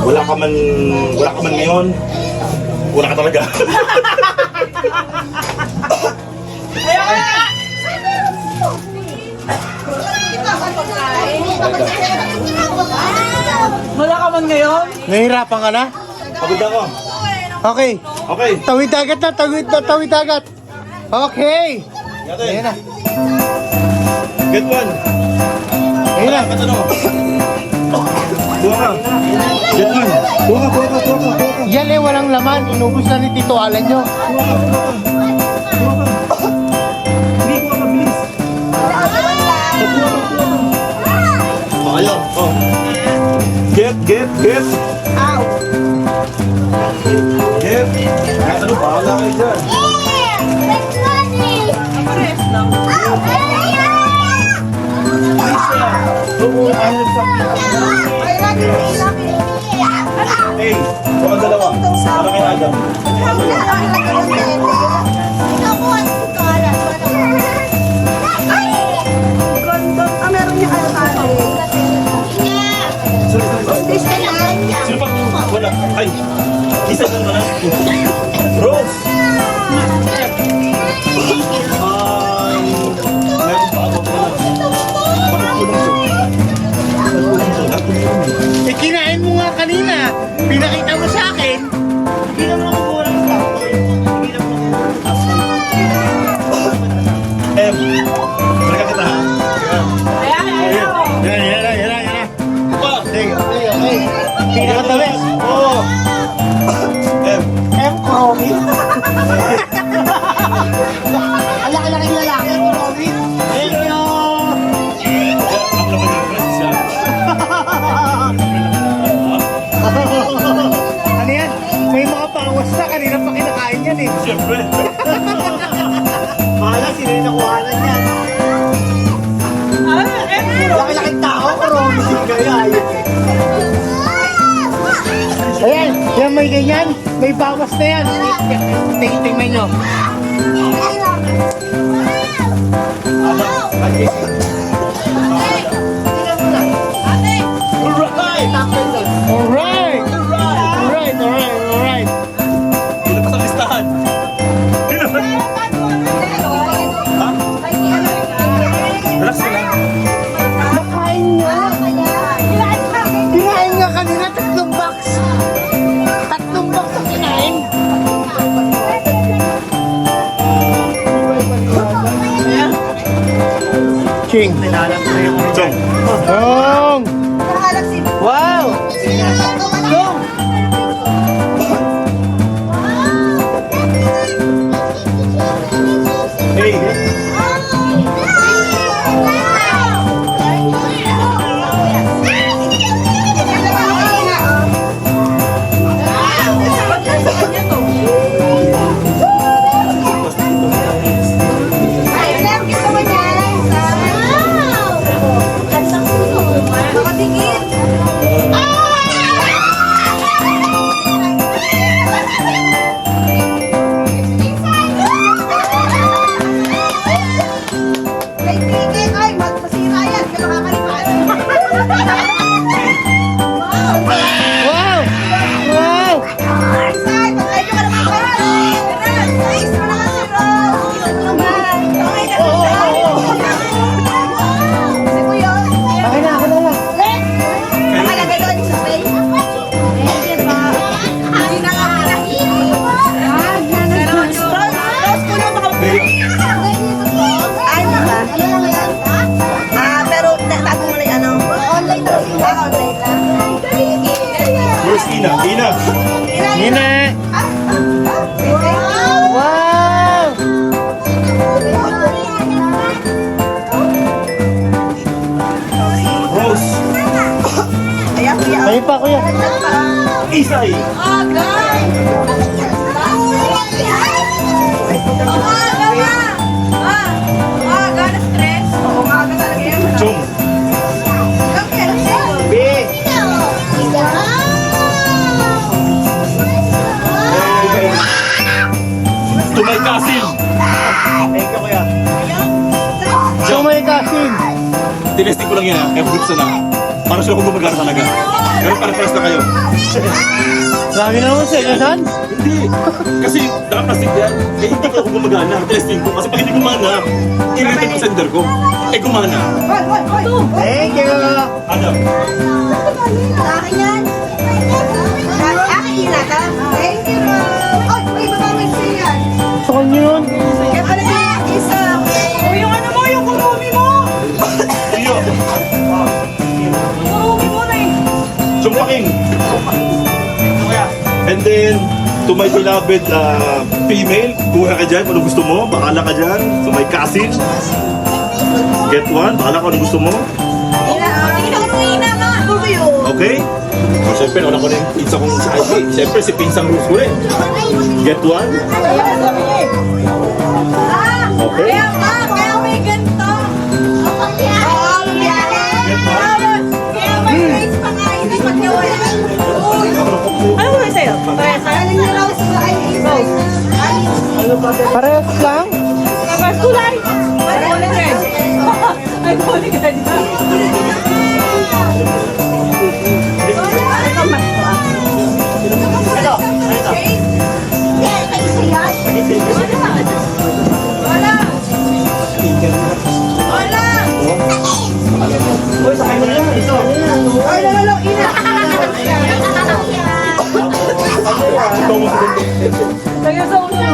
Wala ka man ngayon. Wala ka talaga. Wala ka man ngayon? Nahihirapan ka na? Pagod ako. Okay. Okay. Tawid dagat na, tawid dagat. Okay. Yatin. Ayan na. Get one. Ayan na. Ano? Buha ka. Get one. Buha ka. Yan eh, walang laman. Inubos na ni Tito Alan nyo. Hindi ko mabilis. Oh, ayun. Oh. Get. Get. Kahit ano, bahala kayo dyan. Hey, baka dalawa. Para kay Adam. Sino pa? Wala. Ay, isa lang na. Rose! Meron pa ako pala. Eh, kinain mo nga kanina. Pinakita mo sa akin. Hindi naman ako kulang sa ako. Hindi naman ako. Balikan kita ha. Yan. Pa! Okay. Pinakatabi. Oo! M. Kromi. Alaki-laking lalaki, Kromi. Hello. Ang laman ng friends siya. Ano yan? May mga pawas na. Kanina pa kinakain yan eh. Siyempre. Mahala, sino yung nakuhanan yan? Laki-laking tao, Kromi. Kaya ayun eh. Ayan, yan may ganyan. May bawas na yan. Tingin nyo. Alright! Hindi na pa sa listahan. Relax ka lang. Nakain nga. Kinain nga kanina, 3 box. 3 box ang kinain. King. Chong. Chong. Wow. Chong. Hey. Wow. Wow. Akin na, ako na lang. Where's Ina? Ina! Nina. Wow. Rose! Ayun pa, kuya. Isay! Chong! Tumay kasim! Thank you, kuya. So may kasin. Tinesting ko lang yan ha. Kaya fruits na. Para sila kung gumagana talaga. Pero para-paras na kayo. Lagi naman sa ganyan. Hindi. Kasi naka-plastic yan. Eh, hindi ko ako gumagana. Testing ko. Kasi pag hindi gumana, i-return ko sa sender ko. Eh, gumana. Thank you. Ano? Akin yan. Akin yun ata. Thank you. Oh, may babawin siya yan. Sa kanya yun. Kaya pala siya isa. O yung ano mo, yung kurumi mo. Iyo. Kurumi mo na eh. Sumpaking. And then, to my beloved female, kuha ka dyan kung ano gusto mo. Bakala ka dyan. To my cousin, get one. Bakala ko ano gusto mo. Tingnan ko nung ina ka. Kurumi yun. Okay? So, siyempre, wala ko na yung pinsa kong sa IG. Siyempre, si Pinsang Rose ko rin. Get one. Okay. Kaya nga, kaya may ganito. Oo, biyahe. Kaya may face pa nga, hindi magkawala. Ano ba sa'yo? Ano niya raw sa Rose? Parehas lang. Tapos kulay. Kulay red. Ay, kulay red. Wala. Wala. Uy, sa kanya yan. Ito. Ay, lalo, ina. Ito mo sa Kaya sa ulo.